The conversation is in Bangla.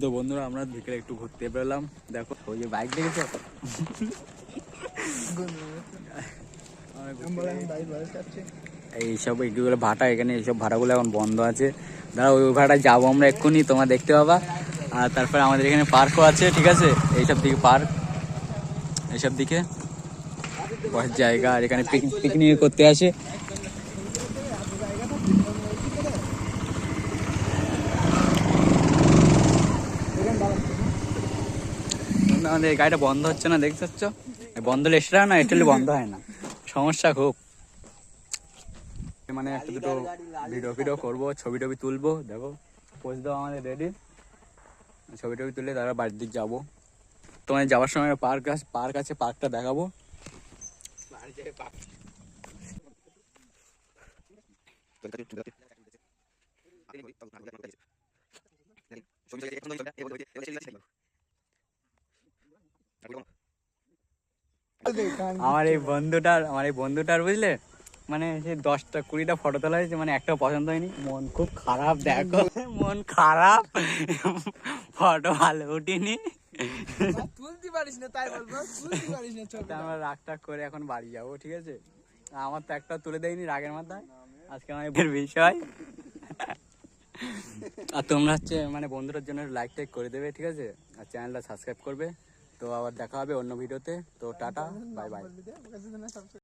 তো বন্ধুরা আমরা বিকেলে একটু ঘুরতে বেরোলাম। দেখো ওই যে বাইক দেখেছো, এইসব এইগুলো ভাটা, এখানে এইসব ভাটাগুলো এখন বন্ধ আছে। দাঁড়া ওই ভাটায় যাবো আমরা এক্ষুনি, তোমরা দেখতে পাবা। আর তারপরে আমাদের এখানে পার্কও আছে, ঠিক আছে, এইসব দিকে পার্ক, এইসব দিকে বসার জায়গা। আর এখানে পিকনিক করতে আসে। আমাদের এই গাড়িটা বন্ধ হচ্ছে না, দেখতে পাচ্ছ? বন্ধ হলে এসে না, এটালে বন্ধ হয় না, সমস্যা খুব। মানে একটা দুটো ভিডিও করবো, ছবি টবি তুলবো। দেখো পোজ দাও আমাদের রেডি, ছবি টবি তুলে তারা বাড়ির দিক যাবো। তোমার যাওয়ার সময় পার্ক আছে, পার্কটা দেখাবো। আমার এই বন্ধুটার বুঝলে, মানে সে 10টা 20টা ফটো তোলা হয়েছে, মানে একটাও পছন্দ হয়নি। মন খুব খারাপ, দেখো মন খারাপ, ফটো ভালো উঠিনি। তুলতে পারিস না তাই বলবো, তুলতে পারিস না ছবি। আমরা রাগ টাগ করে এখন বাড়ি যাবো, ঠিক আছে। আমার তো একটা তুলে দেয়নি রাগের মাথায়, আজকে আমার বিষয়। আর তোমরা হচ্ছে মানে বন্ধুদের জন্য লাইক টাইক করে দেবে, ঠিক আছে, আর চ্যানেলটা সাবস্ক্রাইব করবে। তো আবার দেখা হবে অন্য ভিডিওতে। তো টাটা, বাই বাই।